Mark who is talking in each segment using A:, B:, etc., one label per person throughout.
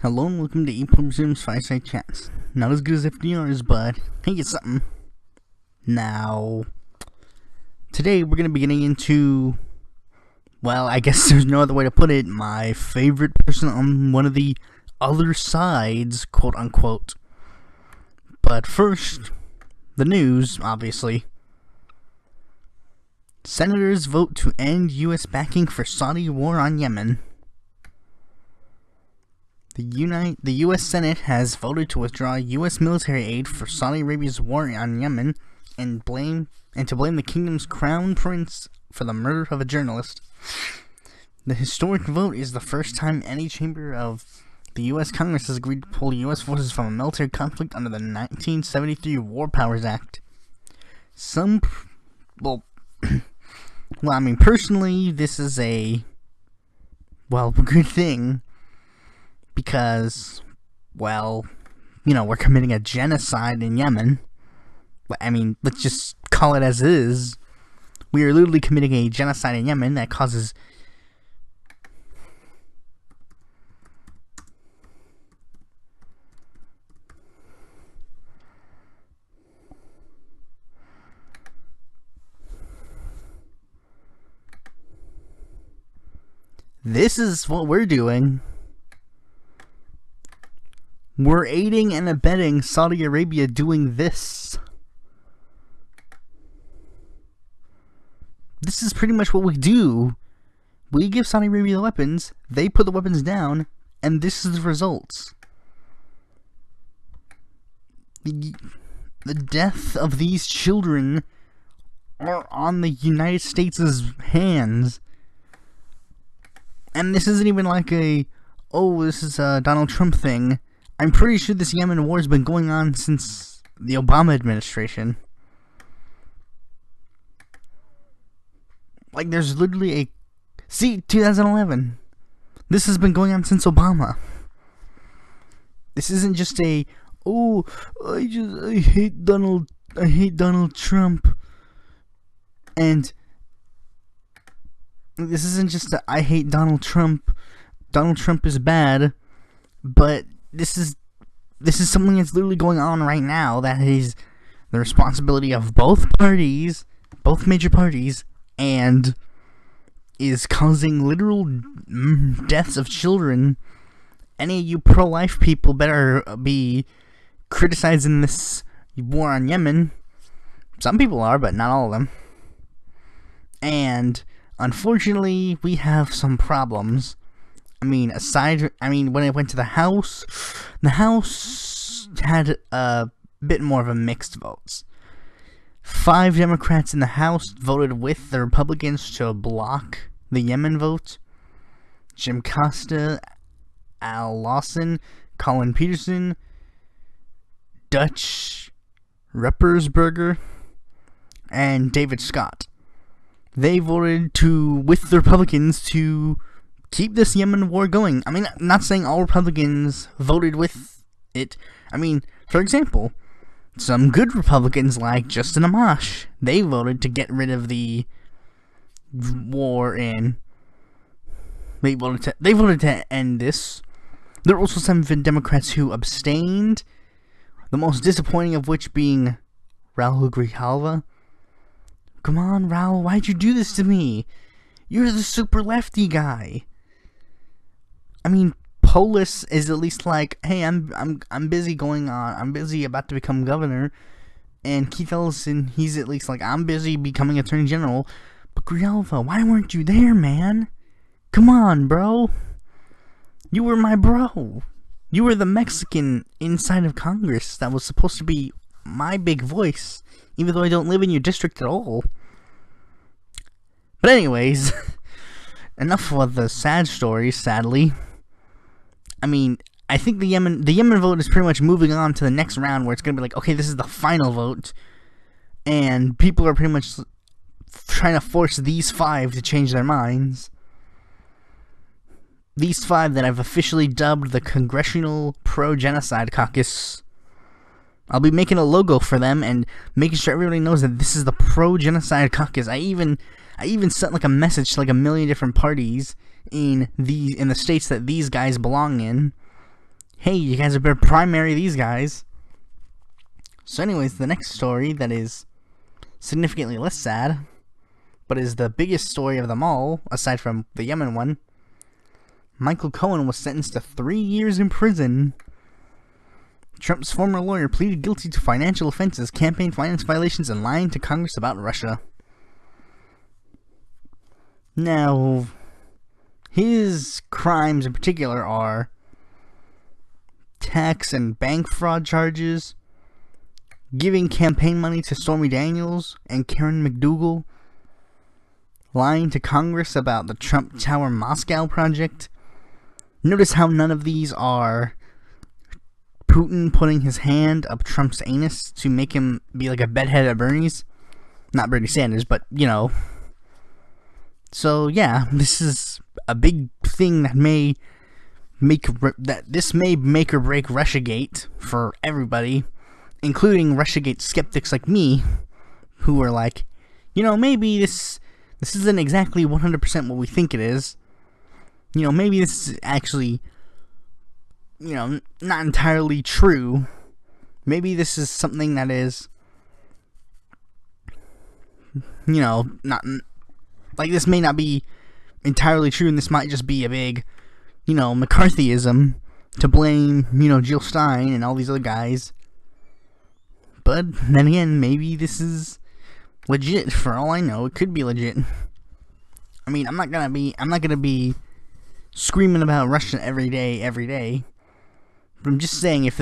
A: Hello and welcome to Pluribus Unum's Fireside Chats. Not as good as FDR's, but hey, it's something. Now, today we're going to be getting into, well, I guess there's no other way to put it, my favorite person on one of the other sides, quote unquote. But first, the news, obviously. Senators vote to end U.S. backing for Saudi war on Yemen. The U.S. Senate has voted to withdraw U.S. military aid for Saudi Arabia's war on Yemen and to blame the kingdom's crown prince for the murder of a journalist. The historic vote is the first time any chamber of the U.S. Congress has agreed to pull U.S. forces from a military conflict under the 1973 War Powers Act. Personally, this is a good thing. Because, we're committing a genocide in Yemen. Let's just call it as it is. We are literally committing a genocide in Yemen that causes... This is what we're doing. We're aiding and abetting Saudi Arabia doing this. This is pretty much what we do. We give Saudi Arabia the weapons, they put the weapons down, and this is the results. The death of these children are on the United States' hands. And this isn't even like this is a Donald Trump thing. I'm pretty sure this Yemen war has been going on since the Obama administration. There's literally 2011. This has been going on since Obama. This isn't just I hate Donald Trump. And this isn't just I hate Donald Trump. Donald Trump is bad, but this is something that's literally going on right now that is the responsibility of both major parties, and is causing literal deaths of children. Any of you pro-life people better be criticizing this war on Yemen. Some people are, but not all of them. And unfortunately, we have some problems. When it went to the House had a bit more of a mixed votes. 5 Democrats in the House voted with the Republicans to block the Yemen vote. Jim Costa, Al Lawson, Colin Peterson, Dutch Ruppersberger, and David Scott. They voted with the Republicans to keep this Yemen war going. I'm not saying all Republicans voted with it. For example, some good Republicans like Justin Amash, they voted to get rid of the war and they voted to end this. There were also some Democrats who abstained, the most disappointing of which being Raul Grijalva. Come on, Raul, why'd you do this to me? You're the super lefty guy. Polis is at least like, hey, I'm busy I'm busy about to become governor, and Keith Ellison, he's at least like, I'm busy becoming attorney general. But Grijalva, why weren't you there, man? Come on, bro. You were my bro. You were the Mexican inside of Congress that was supposed to be my big voice, even though I don't live in your district at all. But anyways, enough of the sad stories, sadly. I think the Yemen vote is pretty much moving on to the next round, where it's going to be like, okay, this is the final vote, and people are pretty much trying to force these 5 to change their minds. These 5 that I've officially dubbed the Congressional Pro-Genocide Caucus. I'll be making a logo for them and making sure everybody knows that this is the Pro-Genocide Caucus. I even sent a message to 1 million different parties in the states that these guys belong in, hey, you guys better primary these guys. So anyways, the next story that is significantly less sad, but is the biggest story of them all, aside from the Yemen one. Michael Cohen was sentenced to 3 years in prison. Trump's former lawyer pleaded guilty to financial offenses, campaign finance violations, and lying to Congress about Russia. Now, his crimes in particular are tax and bank fraud charges, giving campaign money to Stormy Daniels and Karen McDougal, lying to Congress about the Trump Tower Moscow project. Notice how none of these are Putin putting his hand up Trump's anus to make him be like a bedhead at Bernie's. Not Bernie Sanders, but, you know. So, yeah, this is a big thing that may make or break Russiagate for everybody, including Russiagate skeptics like me, who are like, you know, maybe this isn't exactly 100% what we think it is. You know, maybe this is actually, you know, not entirely true. Maybe this is something that is, you know, not, like, this may not be entirely true, and this might just be a big, you know, McCarthyism to blame, you know, Jill Stein and all these other guys. But then again, maybe this is legit. For all I know, it could be legit. I mean, I'm not gonna be screaming about Russia every day. But I'm just saying, if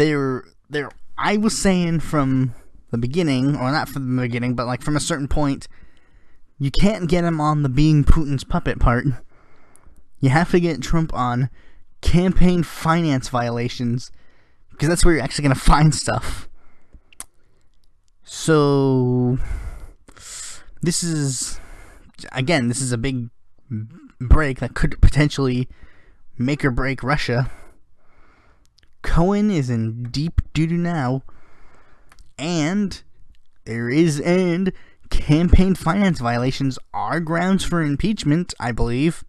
A: I was saying from the beginning, or not from the beginning, but like from a certain point, you can't get him on the being Putin's puppet part. You have to get Trump on campaign finance violations, because that's where you're actually gonna find stuff. So, this is a big break that could potentially make or break Russia. Cohen is in deep doo-doo now, and campaign finance violations are grounds for impeachment, I believe,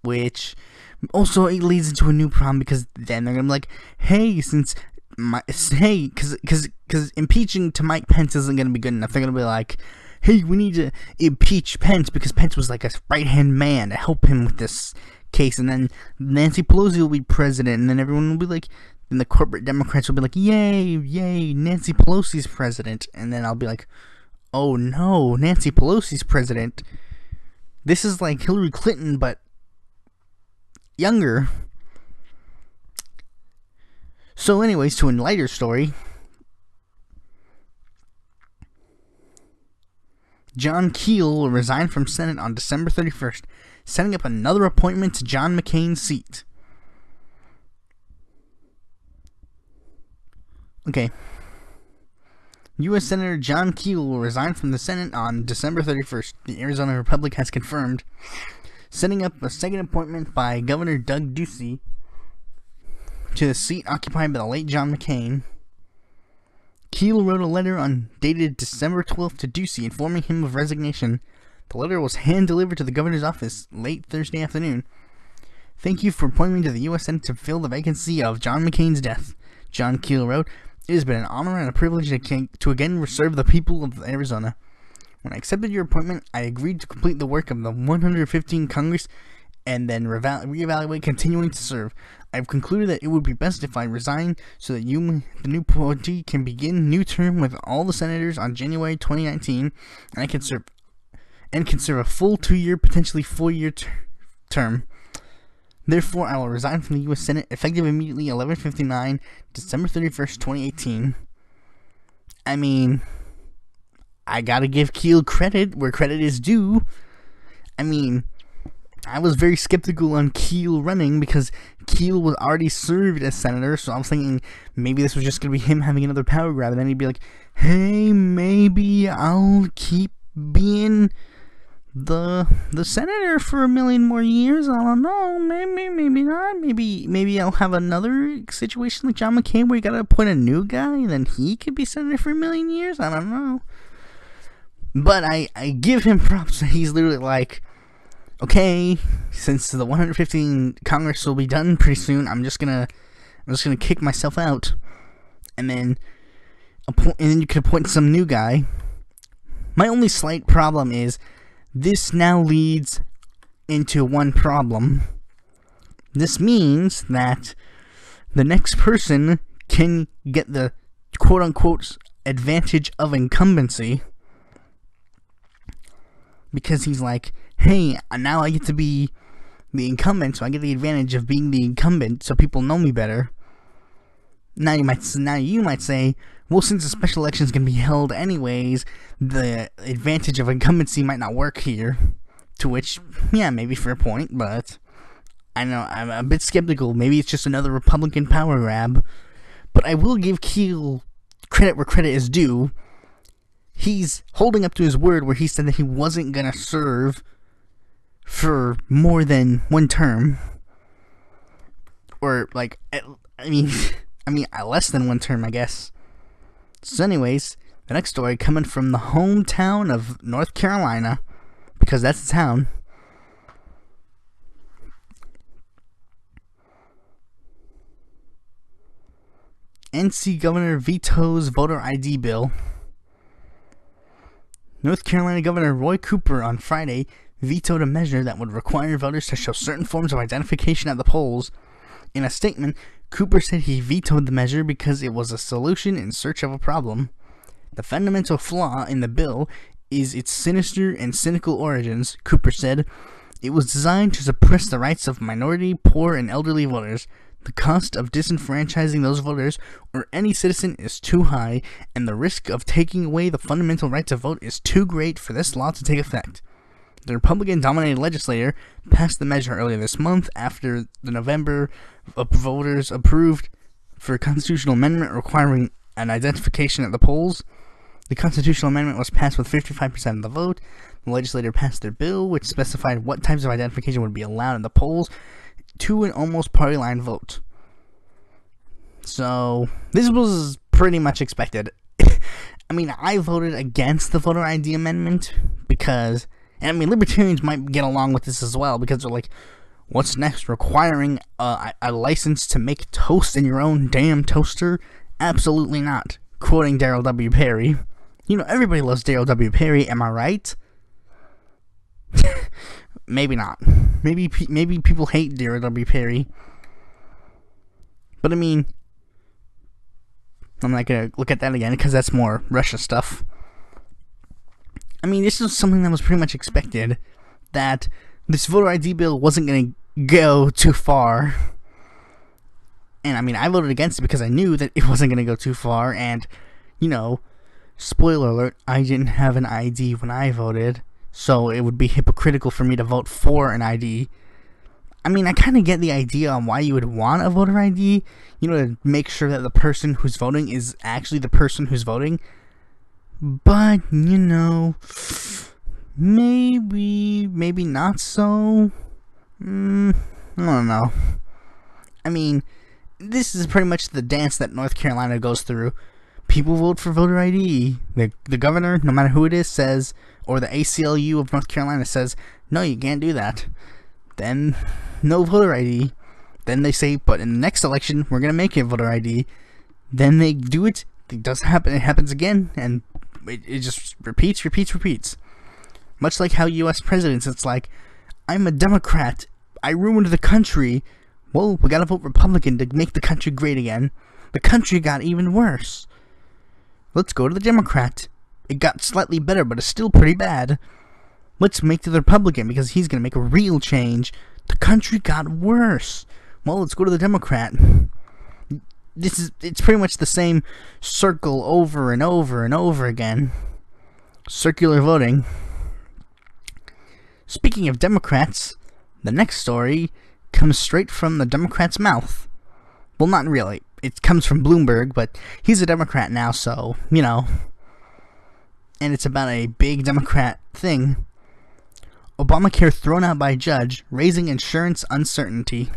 A: which also it leads into a new problem, because then they're gonna be like, hey, because impeaching to Mike Pence isn't gonna be good enough. They're gonna be like, hey, we need to impeach Pence because Pence was like a right-hand man to help him with this case, and then Nancy Pelosi will be president, and then everyone will be like, then the corporate Democrats will be like, yay, Nancy Pelosi's president, and then I'll be like, oh no, Nancy Pelosi's president. This is like Hillary Clinton, but younger. So anyways, to a lighter story, John Keel will resign from Senate on December 31st, setting up another appointment to John McCain's seat. Okay. U.S. Senator John Keel will resign from the Senate on December 31st, the Arizona Republic has confirmed, setting up a second appointment by Governor Doug Ducey to the seat occupied by the late John McCain. Keel wrote a letter dated December 12th to Ducey informing him of resignation. The letter was hand-delivered to the governor's office late Thursday afternoon. Thank you for appointing me to the U.S. Senate to fill the vacancy of John McCain's death, John Keel wrote. It has been an honor and a privilege to again serve the people of Arizona. When I accepted your appointment, I agreed to complete the work of the 115 Congress and then reevaluate continuing to serve. I have concluded that it would be best if I resign so that the new party can begin new term with all the senators on January 2019, and I can serve a full 2-year, potentially 4-year term. Therefore, I will resign from the U.S. Senate effective immediately 11/59, December 31st, 2018. I mean, I gotta give Keel credit where credit is due. I mean, I was very skeptical on Keel running because Keel was already served as senator, so I was thinking maybe this was just going to be him having another power grab, and then he'd be like, hey, maybe I'll keep being the senator for 1 million more years. I don't know, maybe not, maybe I'll have another situation like John McCain where you gotta appoint a new guy, and then he could be senator for 1 million years. I don't know. But I give him props that he's literally like, okay, since the 115 Congress will be done pretty soon, I'm just gonna kick myself out, and then you can appoint some new guy. My only slight problem is this now leads into one problem. This means that the next person can get the quote-unquote advantage of incumbency, because he's like, hey, now I get to be the incumbent, so I get the advantage of being the incumbent, so people know me better. Now you might say, well, since the special elections can be held anyways, the advantage of incumbency might not work here. To which, yeah, maybe fair point, but I know I'm a bit skeptical. Maybe it's just another Republican power grab. But I will give Keel credit where credit is due. He's holding up to his word where he said that he wasn't gonna serve for more than one term, or like, I mean, less than one term, I guess. So, anyways, the next story coming from the hometown of North Carolina, because that's the town. NC governor vetoes voter ID bill. North Carolina Governor Roy Cooper on Friday vetoed a measure that would require voters to show certain forms of identification at the polls. In a statement, Cooper said he vetoed the measure because it was a solution in search of a problem. The fundamental flaw in the bill is its sinister and cynical origins, Cooper said. It was designed to suppress the rights of minority, poor, and elderly voters. The cost of disenfranchising those voters or any citizen is too high, and the risk of taking away the fundamental right to vote is too great for this law to take effect. The Republican-dominated legislature passed the measure earlier this month after the November voters approved for a constitutional amendment requiring an identification at the polls. The constitutional amendment was passed with 55% of the vote. The legislature passed their bill, which specified what types of identification would be allowed at the polls, to an almost party line vote. So, this was pretty much expected. I mean, I voted against the voter ID amendment because, and I mean, Libertarians might get along with this as well, because they're like, what's next? Requiring a license to make toast in your own damn toaster? Absolutely not. Quoting Daryl W. Perry. You know, everybody loves Daryl W. Perry, am I right? Maybe not. Maybe people hate Daryl W. Perry. But I mean, I'm not gonna look at that again because that's more Russia stuff. I mean, this is something that was pretty much expected, that this voter ID bill wasn't gonna go too far. And I mean, I voted against it because I knew that it wasn't gonna go too far, and, you know, spoiler alert, I didn't have an ID when I voted, so it would be hypocritical for me to vote for an ID. I mean, I kind of get the idea on why you would want a voter ID, you know, to make sure that the person who's voting is actually the person who's voting. But, you know, maybe not so. I don't know. I mean, this is pretty much the dance that North Carolina goes through. People vote for voter ID. The governor, no matter who it is, says, or the ACLU of North Carolina says, no, you can't do that. Then, no voter ID. Then they say, but in the next election, we're going to make it voter ID. Then they do it. It does happen. It happens again. And it just repeats. Much like how U.S. presidents, it's like, I'm a Democrat. I ruined the country. Well, we got to vote Republican to make the country great again. The country got even worse. Let's go to the Democrat. It got slightly better, but it's still pretty bad. Let's make the Republican because he's going to make a real change. The country got worse. Well, let's go to the Democrat. It's pretty much the same circle over and over and over again. Circular voting. Speaking of Democrats, the next story comes straight from the Democrat's mouth. Well, not really. It comes from Bloomberg, but he's a Democrat now, so, you know. And it's about a big Democrat thing. Obamacare thrown out by judge, raising insurance uncertainty.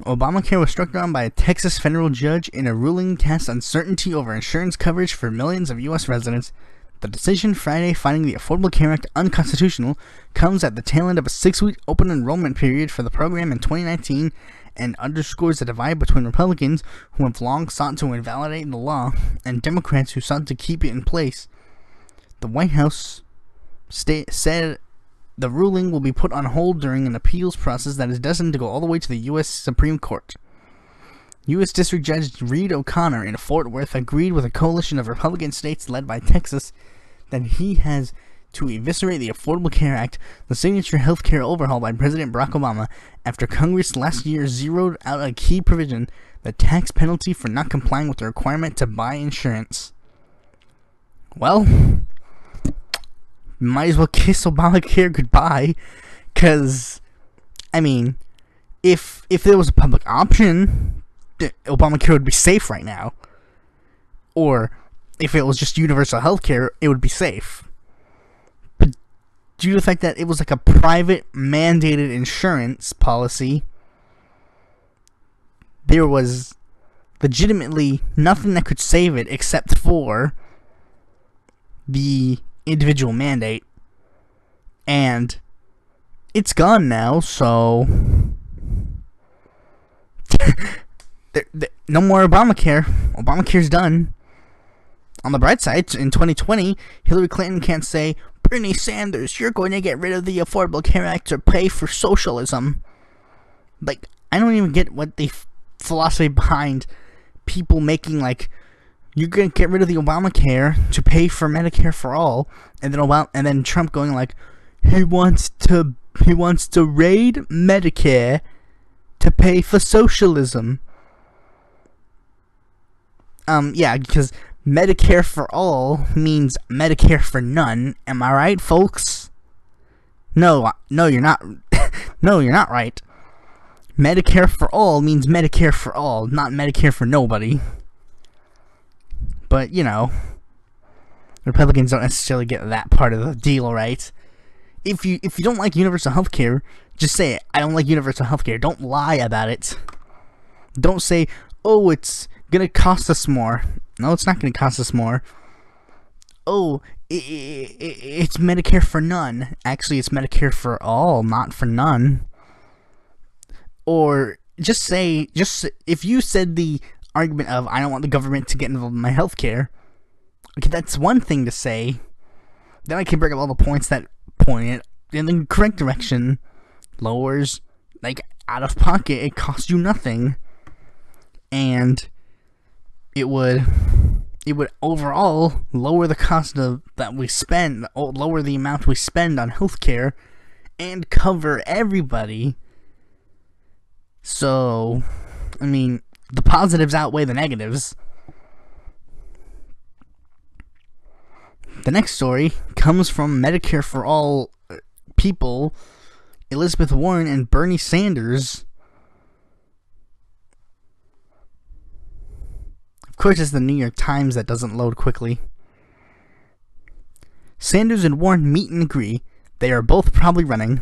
A: Obamacare was struck down by a Texas federal judge in a ruling cast uncertainty over insurance coverage for millions of U.S. residents. The decision Friday finding the Affordable Care Act unconstitutional comes at the tail end of a 6-week open enrollment period for the program in 2019 and underscores the divide between Republicans, who have long sought to invalidate the law, and Democrats who sought to keep it in place. The White House said the ruling will be put on hold during an appeals process that is destined to go all the way to the U.S. Supreme Court. U.S. District Judge Reed O'Connor in Fort Worth agreed with a coalition of Republican states led by Texas that he has to eviscerate the Affordable Care Act, the signature health care overhaul by President Barack Obama, after Congress last year zeroed out a key provision, the tax penalty for not complying with the requirement to buy insurance. Well, might as well kiss Obamacare goodbye, because, I mean, if there was a public option, Obamacare would be safe right now. Or if it was just universal health care, it would be safe. But due to the fact that it was like a private mandated insurance policy, there was legitimately nothing that could save it except for the individual mandate. And it's gone now, so no more Obamacare. Obamacare's done. On the bright side, in 2020, Hillary Clinton can't say, Bernie Sanders, you're going to get rid of the Affordable Care Act to pay for socialism. Like, I don't even get what the philosophy behind people making, like, you're going to get rid of the Obamacare to pay for Medicare for all, and then Trump going like, he wants to raid Medicare to pay for socialism. Yeah, because Medicare for all means Medicare for none. Am I right, folks? No, you're not. No, you're not right. Medicare for all means Medicare for all, not Medicare for nobody. But, you know, Republicans don't necessarily get that part of the deal right. If you don't like universal health care, just say it. I don't like universal health care. Don't lie about it. Don't say, oh, it's gonna cost us more. No, it's not gonna cost us more. Oh, it's Medicare for none. Actually, it's Medicare for all, not for none. Or just if you said the argument of, I don't want the government to get involved in my health care, okay, that's one thing to say. Then I can bring up all the points that point it in the correct direction. Lowers, like, out of pocket, it costs you nothing. And it would overall lower the cost of that we spend, lower the amount we spend on healthcare, and cover everybody. So, I mean, the positives outweigh the negatives. The next story comes from Medicare for All people, Elizabeth Warren and Bernie Sanders. Of course, it's the New York Times that doesn't load quickly. Sanders and Warren meet and agree. They are both probably running.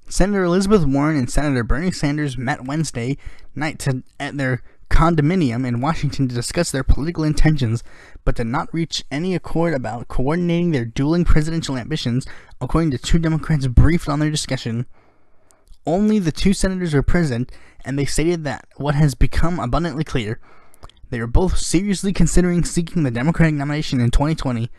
A: Senator Elizabeth Warren and Senator Bernie Sanders met Wednesday night at their condominium in Washington to discuss their political intentions, but did not reach any accord about coordinating their dueling presidential ambitions, according to two Democrats briefed on their discussion. Only the two senators were present, and they stated that what has become abundantly clear: they are both seriously considering seeking the Democratic nomination in 2020,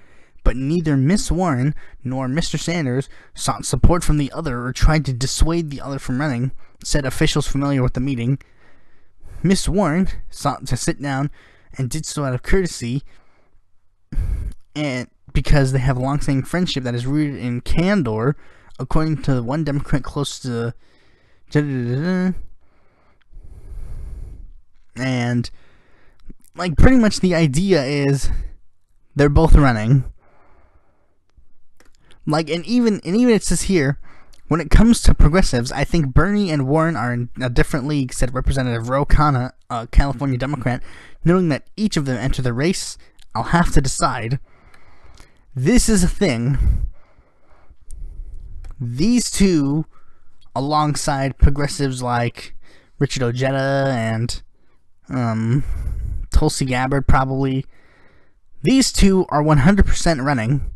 A: but neither Miss Warren nor Mr. Sanders sought support from the other or tried to dissuade the other from running, said officials familiar with the meeting. Miss Warren sought to sit down and did so out of courtesy, and because they have a long-standing friendship that is rooted in candor, according to one Democrat close to and like pretty much the idea is they're both running. Like, and even it says here, when it comes to progressives, I think Bernie and Warren are in a different league, said Representative Ro Khanna, a California Democrat, noting that each of them enter the race. I'll have to decide. This is a thing. These two, alongside progressives like Richard Ojeda and Tulsi Gabbard probably. These two are 100% running.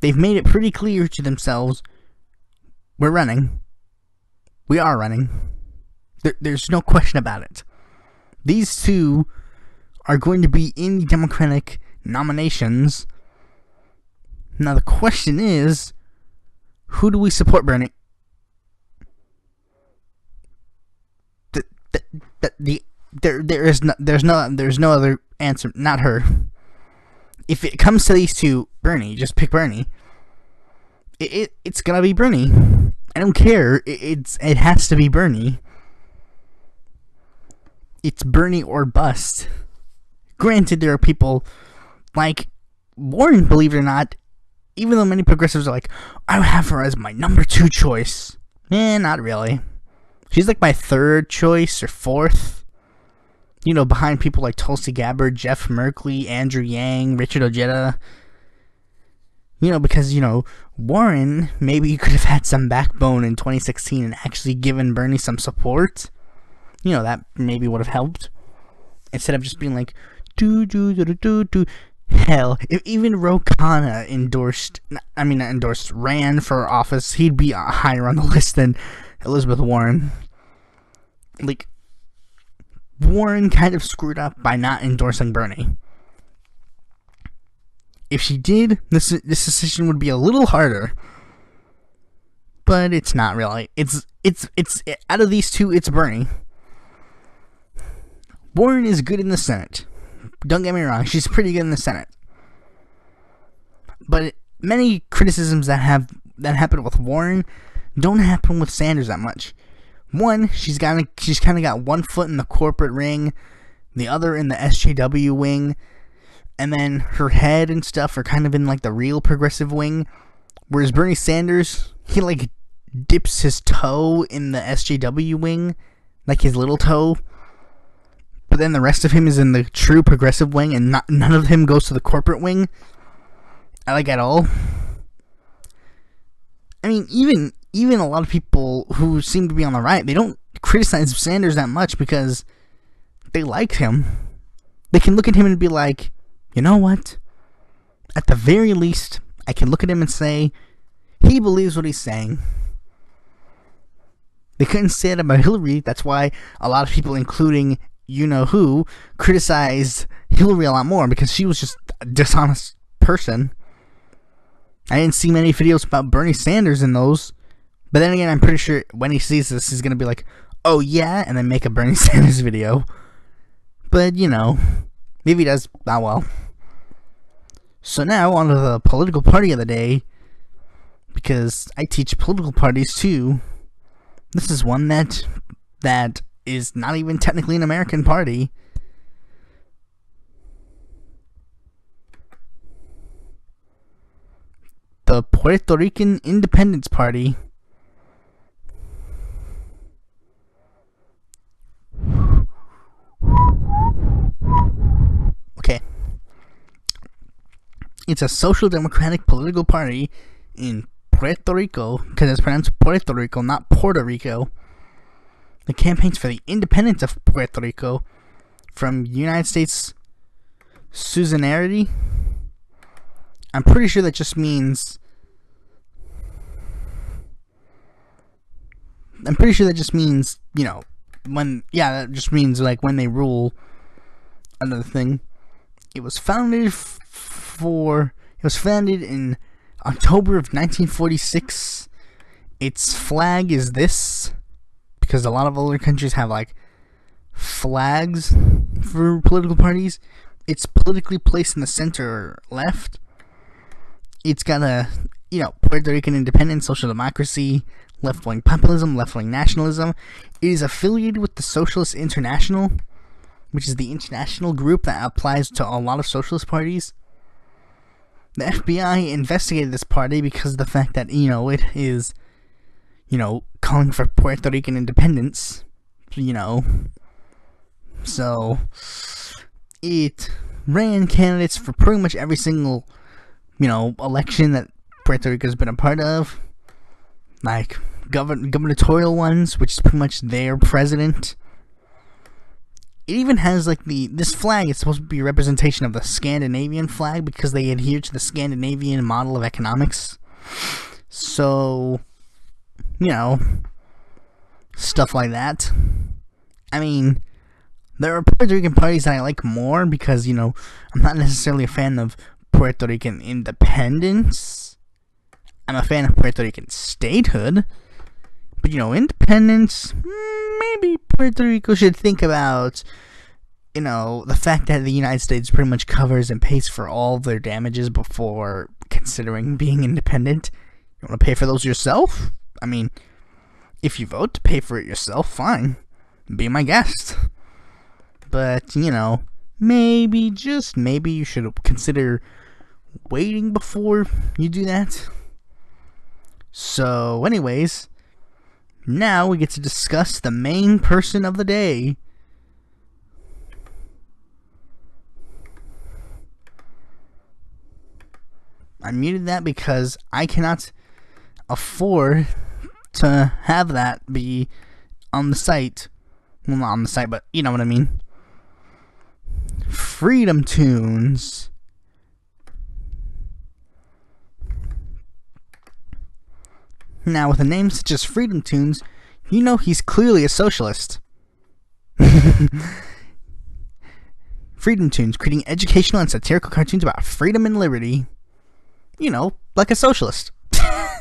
A: They've made it pretty clear to themselves, we're running. We are running. There's no question about it. These two are going to be in the Democratic nominations. Now the question is, who do we support, Bernie? There's no other answer. Not her. If it comes to these two, Bernie, just pick Bernie. It's gonna be Bernie. I don't care. It has to be Bernie. It's Bernie or bust. Granted, there are people like Warren, believe it or not, even though many progressives are like, I would have her as my number 2 choice. Not really. She's like my 3rd choice or 4th. You know, behind people like Tulsi Gabbard, Jeff Merkley, Andrew Yang, Richard Ojeda. You know, because, you know, Warren, maybe you could have had some backbone in 2016 and actually given Bernie some support. You know, that maybe would have helped. Instead of just being like, Hell, if even Ro Khanna ran for office, he'd be higher on the list than Elizabeth Warren. Like, Warren kind of screwed up by not endorsing Bernie. If she did, this decision would be a little harder. But it's not really. It's out of these two, it's Bernie. Warren is good in the Senate. Don't get me wrong, she's pretty good in the Senate. But many criticisms that happen with Warren don't happen with Sanders that much. One, she's kind of got one foot in the corporate ring, the other in the SJW wing, and then her head and stuff are kind of in like the real progressive wing. Whereas Bernie Sanders, he like dips his toe in the SJW wing, like his little toe. But then the rest of him is in the true progressive wing, and none of him goes to the corporate wing. I like at all. I mean, even a lot of people who seem to be on the right, they don't criticize Sanders that much because they like him. They can look at him and be like, you know what? At the very least, I can look at him and say, he believes what he's saying. They couldn't say it about Hillary. That's why a lot of people, including you-know-who, criticized Hillary a lot more because she was just a dishonest person. I didn't see many videos about Bernie Sanders in those. But then again, I'm pretty sure when he sees this, he's going to be like, oh yeah, and then make a Bernie Sanders video. But, you know, maybe he does. Oh well. So now, on to the political party of the day. Because I teach political parties too. This is one that is not even technically an American party. The Puerto Rican Independence Party. Okay. It's a social democratic political party in Puerto Rico, because it's pronounced Puerto Rico, not Puerto Rico. The campaigns for the independence of Puerto Rico from United States suzerainty. I'm pretty sure that just means... you know, when... Yeah, that just means, like, when they rule. Another thing. It was founded in October of 1946. Its flag is this, because a lot of other countries have like flags for political parties. It's politically placed in the center left. It's got a, you know, Puerto Rican independence, social democracy, left-wing populism, left-wing nationalism. It is affiliated with the Socialist International, which is the international group that applies to a lot of socialist parties. The FBI investigated this party because of the fact that, you know, it is, you know, calling for Puerto Rican independence, you know. So, it ran candidates for pretty much every single, you know, election that Puerto Rico has been a part of. Like, gubernatorial ones, which is pretty much their president. It even has like this flag is supposed to be a representation of the Scandinavian flag because they adhere to the Scandinavian model of economics. So, you know, stuff like that. I mean, there are Puerto Rican parties that I like more because, you know, I'm not necessarily a fan of Puerto Rican independence. I'm a fan of Puerto Rican statehood. But, you know, independence, maybe Puerto Rico should think about, you know, the fact that the United States pretty much covers and pays for all their damages before considering being independent. You want to pay for those yourself? I mean, if you vote to pay for it yourself, fine. Be my guest. But, you know, maybe, just maybe you should consider waiting before you do that. So, anyways, now we get to discuss the main person of the day. I muted that because I cannot afford to have that be on the site. Well, not on the site, but you know what I mean. FreedomToons. Now, with a name such as FreedomToons, you know he's clearly a socialist. FreedomToons, creating educational and satirical cartoons about freedom and liberty. You know, like a socialist.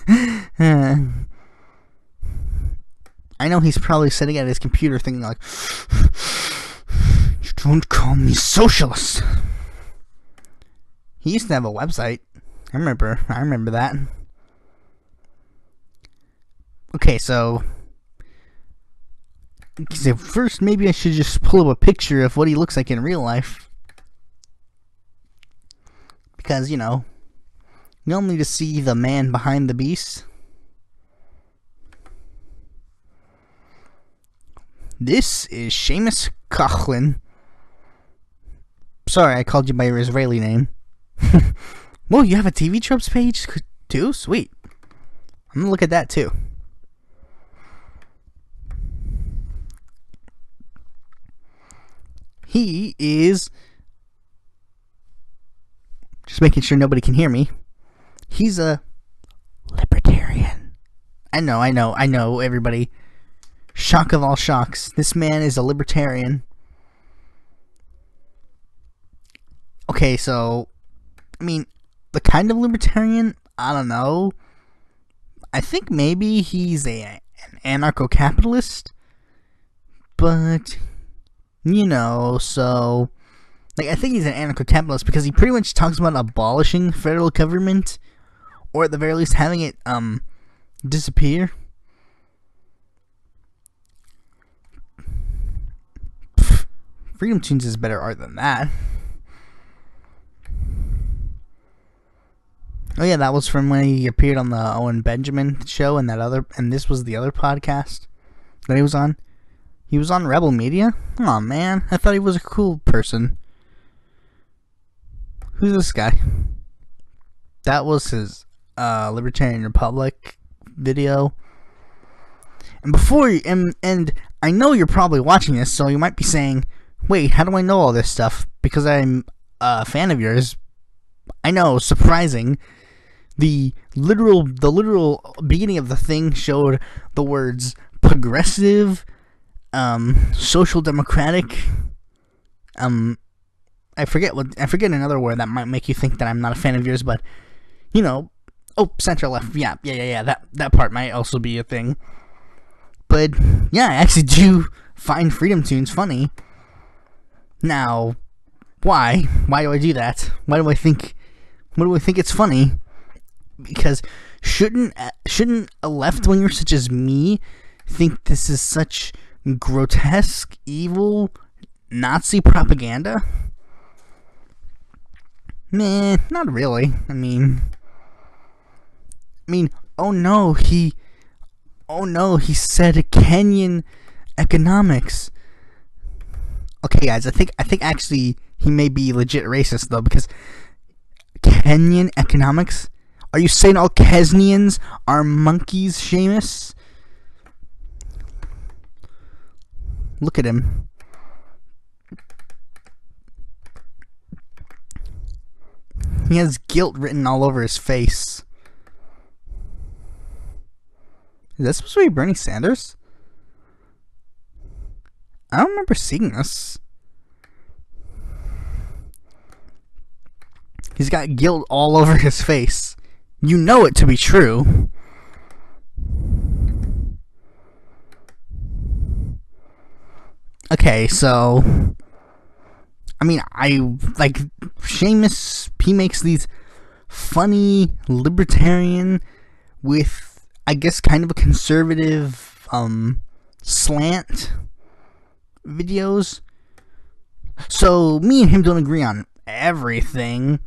A: I know he's probably sitting at his computer thinking like, "You don't call me socialist." He used to have a website. I remember that. Okay, so first maybe I should just pull up a picture of what he looks like in real life. Because, you know, you'll need to see the man behind the beast. This is Seamus Coughlin. Sorry, I called you by your Israeli name. Whoa, you have a TV Tropes page too? Sweet. I'm gonna look at that too. He is, just making sure nobody can hear me, he's a libertarian. I know, everybody. Shock of all shocks. This man is a libertarian. Okay, so, I mean, the kind of libertarian, I don't know. I think maybe he's an anarcho-capitalist. But, you know, so, like, I think he's an anarcho-capitalist because he pretty much talks about abolishing federal government, or at the very least having it, disappear. FreedomToons is better art than that. Oh yeah, that was from when he appeared on the Owen Benjamin show and this was the other podcast that he was on. He was on Rebel Media? Aw, man, I thought he was a cool person. Who's this guy? That was his Libertarian Republic video. And I know you're probably watching this, so you might be saying, wait, how do I know all this stuff? Because I'm a fan of yours. I know, surprising. The literal beginning of the thing showed the words progressive, social democratic, I forget another word that might make you think that I'm not a fan of yours, but, you know, center left, yeah, that part might also be a thing. But, yeah, I actually do find FreedomToons funny. Now, why? Why do I do that? Why do I think it's funny? Because shouldn't a left-winger such as me think this is such grotesque, evil, Nazi propaganda? Meh, not really. I mean, oh no, he said Kenyan economics. Okay, guys, I think actually he may be legit racist though, because Kenyan economics? Are you saying all Kesnians are monkeys, Seamus? Look at him. He has guilt written all over his face. Is that supposed to be Bernie Sanders? I don't remember seeing this. He's got guilt all over his face. You know it to be true. Okay, so I mean, I like Seamus. He makes these funny libertarian with, I guess, kind of a conservative slant videos. So me and him don't agree on everything.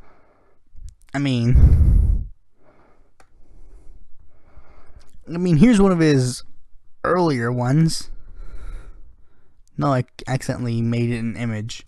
A: I mean, here's one of his earlier ones. No, I accidentally made it an image.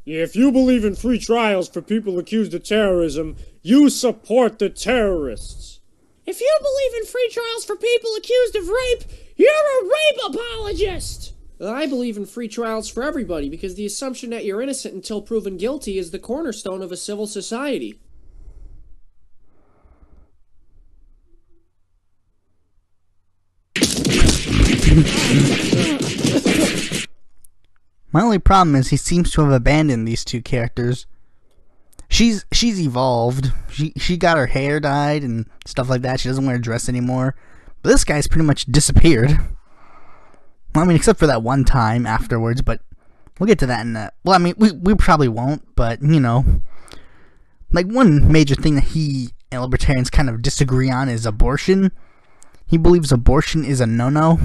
B: If you believe in free trials for people accused of terrorism, you support the terrorists.
C: If you believe in free trials for people accused of rape, you're a rape apologist!
D: I believe in free trials for everybody because the assumption that you're innocent until proven guilty is the cornerstone of a civil society.
A: My only problem is he seems to have abandoned these two characters. She's evolved. She got her hair dyed and stuff like that. She doesn't wear a dress anymore. But this guy's pretty much disappeared. Well, I mean, except for that one time afterwards, but we'll get to that in a... Well, I mean, we probably won't, but, you know. Like, one major thing that he and libertarians kind of disagree on is abortion. He believes abortion is a no-no,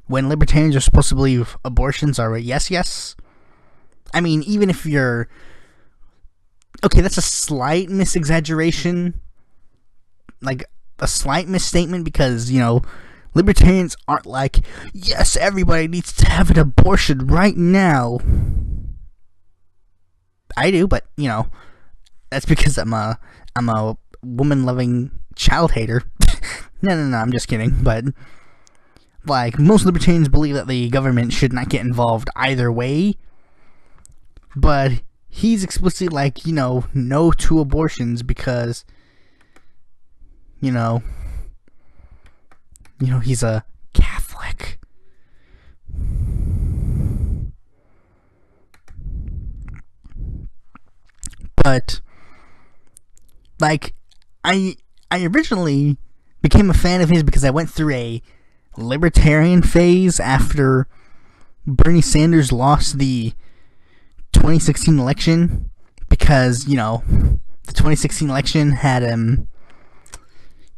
A: when libertarians are supposed to believe abortions are a yes. I mean, even if you're... Okay, that's a slight misexaggeration. Like, a slight misstatement because, you know, libertarians aren't like, yes, everybody needs to have an abortion right now. I do, but, you know, that's because I'm a woman-loving child hater. No, I'm just kidding, but... Like, most libertarians believe that the government should not get involved either way. But he's explicitly like, you know, no to abortions because, you know, he's a Catholic. But, like, I originally became a fan of his because I went through a libertarian phase after Bernie Sanders lost the 2016 election, because, you know, the 2016 election had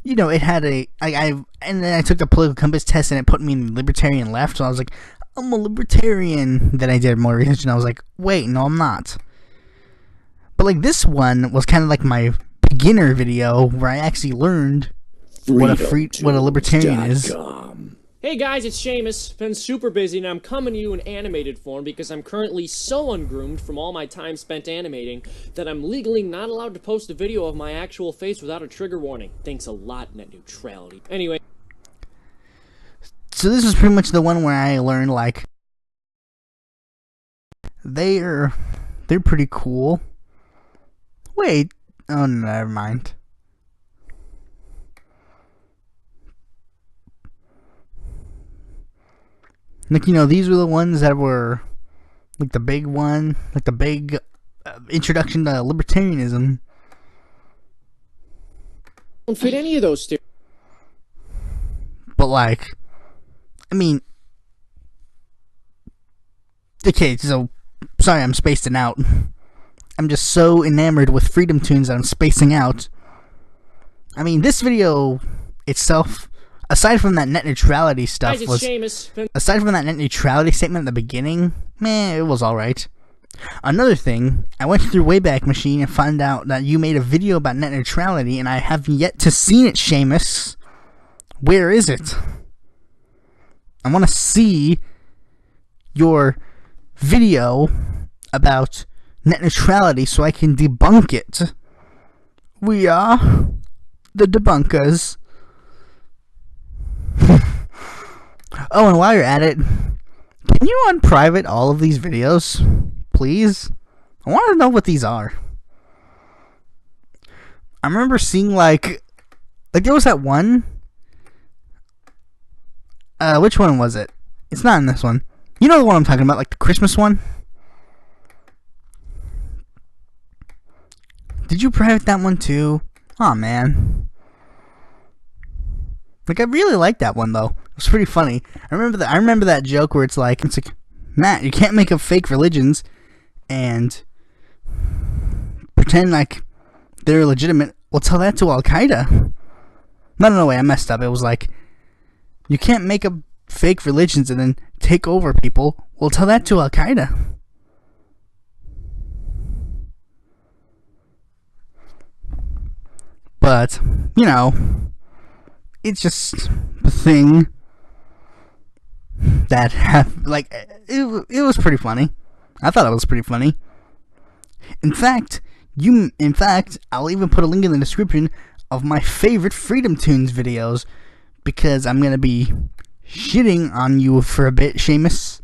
A: you know, it had and then I took the political compass test and it put me in the libertarian left, so I was like, I'm a libertarian. Then I did more research and I was like, wait, no, I'm not. But like, this one was kind of like my beginner video where I actually learned what a libertarian is.
D: Hey guys, it's Seamus. Been super busy and I'm coming to you in animated form because I'm currently so ungroomed from all my time spent animating that I'm legally not allowed to post a video of my actual face without a trigger warning. Thanks a lot, net neutrality. Anyway.
A: So this is pretty much the one where I learned, like, they're pretty cool. Wait. Oh, never mind. Like, you know, these were the ones that were, like, the big one, like, the big introduction to libertarianism.
D: Don't fit any of those stereotypes.
A: But, like, I mean, okay, so, sorry, I'm spacing out. I'm just so enamored with FreedomToons that I'm spacing out. I mean, this video itself, aside from that net neutrality stuff, aside from that net neutrality statement at the beginning, it was alright. Another thing, I went through Wayback Machine and found out that you made a video about net neutrality, and I have yet to see it, Seamus. Where is it? I want to see your video about net neutrality so I can debunk it. We are the debunkers. Oh, and while you're at it, can you unprivate all of these videos, please? I want to know what these are. I remember seeing like there was that one. Which one was it? It's not in this one. You know the one I'm talking about, like the Christmas one? Did you private that one too? Aw, man. Like, I really liked that one though. It was pretty funny. I remember that joke where it's like, Matt, you can't make up fake religions and pretend like they're legitimate. Well, tell that to Al Qaeda. No, wait, I messed up. It was like, you can't make up fake religions and then take over people. Well, tell that to Al Qaeda. But, you know, it's just the thing that it was pretty funny. I thought it was pretty funny. In fact, I'll even put a link in the description of my favorite FreedomToons videos, because I'm gonna be shitting on you for a bit, Seamus.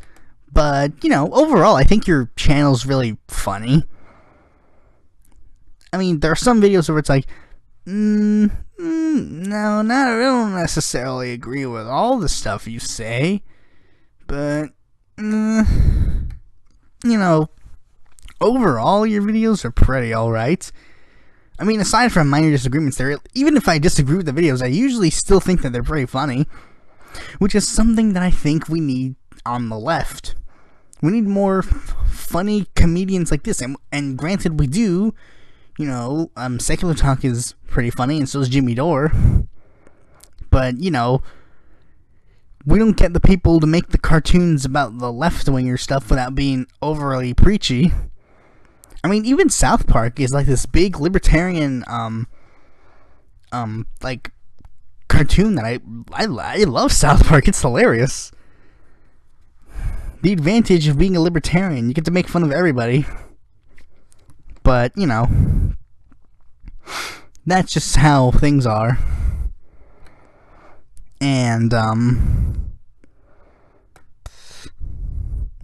A: But, you know, overall, I think your channel's really funny. I mean, there are some videos where it's like, no, I don't necessarily agree with all the stuff you say, but, you know, overall, your videos are pretty alright. I mean, aside from minor disagreements, even if I disagree with the videos, I usually still think that they're pretty funny, which is something that I think we need on the left. We need more funny comedians like this, and granted, we do. You know, Secular Talk is pretty funny, and so is Jimmy Dore. But, you know, we don't get the people to make the cartoons about the left-winger stuff without being overly preachy. I mean, even South Park is like this big libertarian, like, cartoon that I love South Park. It's hilarious. The advantage of being a libertarian, you get to make fun of everybody. But, you know, that's just how things are. And,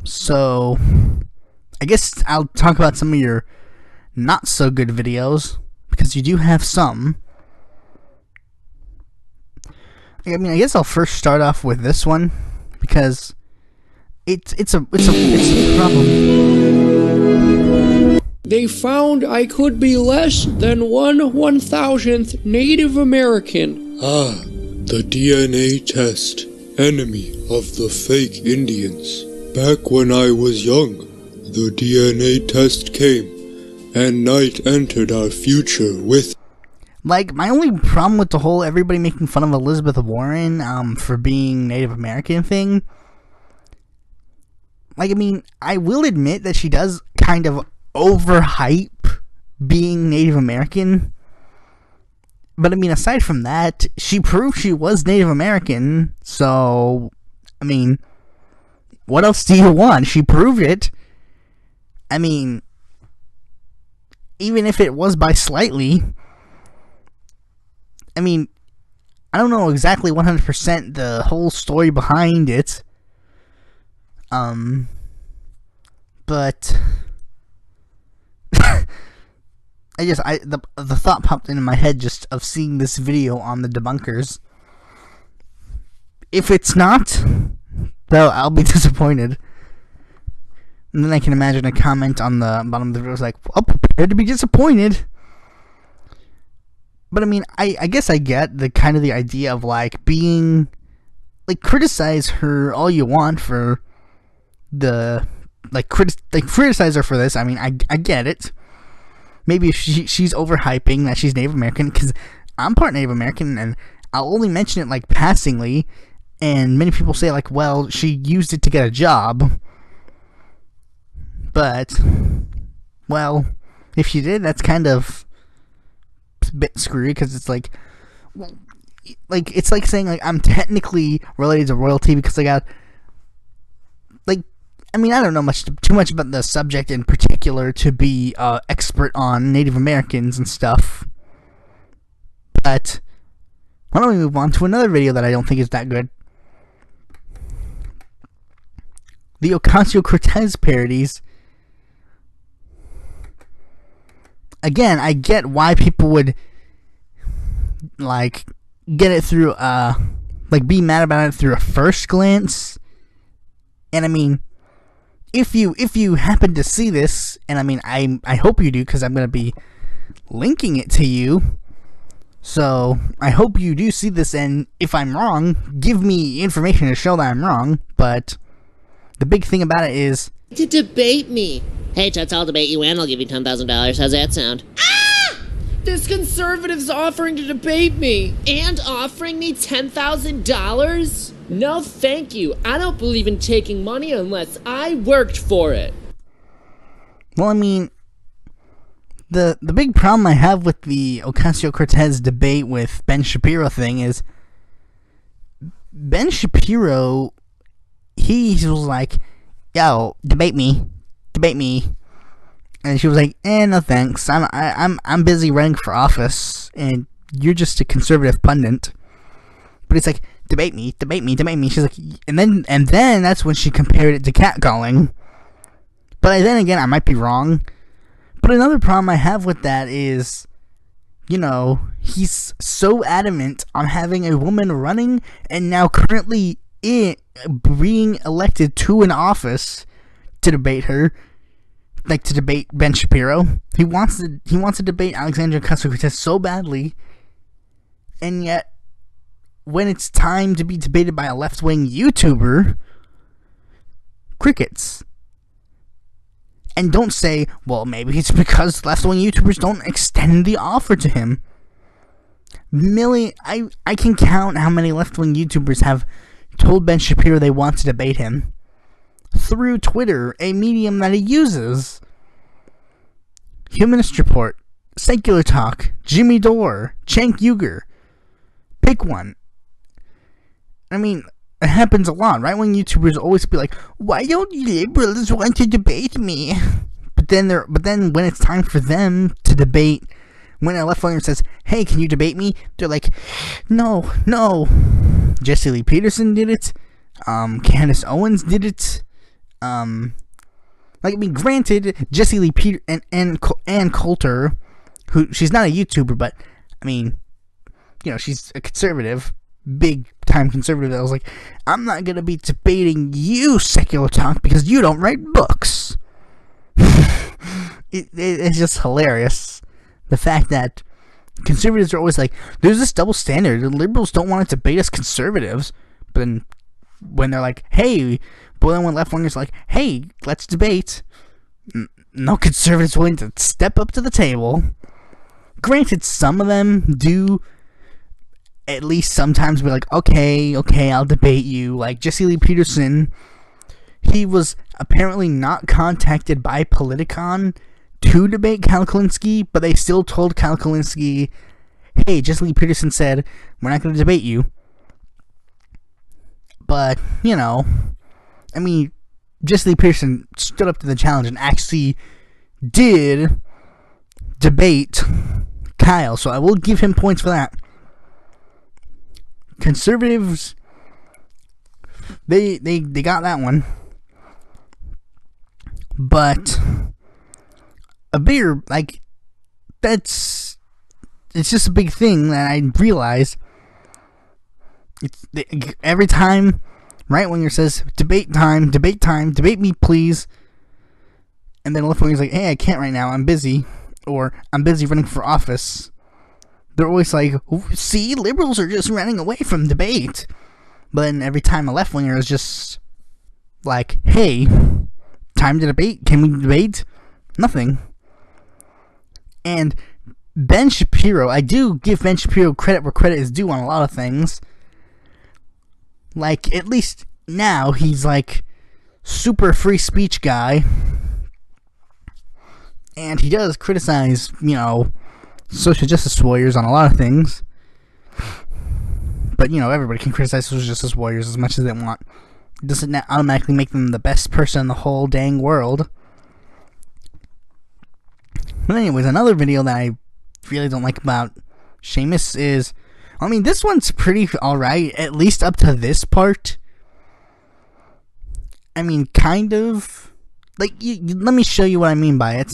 A: so, I guess I'll talk about some of your not so good videos, because you do have some. I mean, I guess I'll first start off with this one, because it's a problem.
E: They found I could be less than 1/1000th Native American.
F: Ah, the DNA test, enemy of the fake Indians. Back when I was young, the DNA test came, and night entered our future with...
A: Like, my only problem with the whole everybody making fun of Elizabeth Warren, for being Native American thing, like, I mean, I will admit that she does kind of overhype being Native American, but I mean, aside from that, she proved she was Native American, so, I mean, what else do you want? She proved it. I mean, even if it was by slightly, I mean, I don't know exactly 100% the whole story behind it, but the thought popped into my head just of seeing this video on the debunkers. If it's not, though, I'll be disappointed. And then I can imagine a comment on the bottom of the video like, well, prepare to be disappointed. But I mean, I guess I get the kind of the idea of like being, like, criticize her all you want for the, criticize her for this. I mean, I get it. Maybe if she's overhyping that she's Native American, because I'm part Native American, and I'll only mention it like passingly, and many people say like, well, she used it to get a job. But, well, if she did, that's kind of a bit screwy, because it's like, well, like, it's like saying like I'm technically related to royalty because I got, like, I mean, I don't know too much about the subject in particular to be expert on Native Americans and stuff, But why don't we move on to another video that I don't think is that good? The Ocasio-Cortez parodies. Again, I get why people would like get it through like be mad about it through a first glance. And I mean, if you happen to see this, and I mean I hope you do, because I'm gonna be linking it to you. So I hope you do see this, and if I'm wrong, give me information to show that I'm wrong. But the big thing about it is
C: To debate me.
G: Hey, Toots, I'll debate you and I'll give you $10,000. How's that sound?
C: This conservative's offering to debate me.
D: And offering me $10,000? No, thank you. I don't believe in taking money unless I worked for it.
A: well, I mean, the big problem I have with the Ocasio-Cortez debate with Ben Shapiro thing is Ben Shapiro, he was like, yo, debate me, and she was like, no thanks, I'm busy running for office, and you're just a conservative pundit. But it's like, debate me. She's like, and then that's when she compared it to catcalling. But then again, I might be wrong. But another problem I have with that is, you know, he's so adamant on having a woman running and now currently being elected to an office to debate her, like to debate Ben Shapiro. He wants to debate Alexandria Ocasio-Cortez so badly, and yet when it's time to be debated by a left-wing YouTuber, crickets. And don't say, well, maybe it's because left-wing YouTubers don't extend the offer to him. I can count how many left-wing YouTubers have told Ben Shapiro they want to debate him through Twitter, a medium that he uses. Humanist Report, Secular Talk, Jimmy Dore, Cenk Uygur. Pick one. I mean, it happens a lot. Right-wing YouTubers always be like, why don't liberals want to debate me? But then when it's time for them to debate, when a left-winger says, hey, can you debate me? They're like, no. Jesse Lee Peterson did it. Candace Owens did it. Like, I mean, granted, Jesse Lee Peter and Coulter, who, she's not a YouTuber, but, I mean, you know, she's a conservative, big-time conservative that was like, I'm not gonna be debating you, Secular Talk, because you don't write books. It's just hilarious. The fact that conservatives are always like, there's this double standard, the liberals don't want to debate us conservatives, but then when they're like, hey, but then when left-wingers are like, hey, let's debate, no conservatives willing to step up to the table. Granted, some of them do at least sometimes be like, okay, I'll debate you. Like Jesse Lee Peterson, he was apparently not contacted by Politicon to debate Kyle Kulinski, but they still told Kyle Kulinski, hey, Jesse Lee Peterson said, we're not going to debate you. But, you know, I mean, Jesse Lee Peterson stood up to the challenge and actually did debate Kyle, so I will give him points for that. Conservatives, they got that one. But a bigger, like, it's just a big thing that I realize. Every time right-winger says, debate time, debate me, please. And then left-winger's like, hey, I can't right now, I'm busy. Or, I'm busy running for office. They're always like, see, liberals are just running away from debate. But then every time a left-winger is just like, hey, time to debate, can we debate? Nothing. And Ben Shapiro, I do give Ben Shapiro credit where credit is due on a lot of things. Like, at least now, he's like super free speech guy. And he does criticize, you know, social justice warriors on a lot of things. But, you know, everybody can criticize social justice warriors as much as they want. It doesn't automatically make them the best person in the whole dang world. But anyways, another video that I really don't like about Seamus is, I mean, this one's pretty alright, at least up to this part. I mean, kind of. Like, let me show you what I mean by it.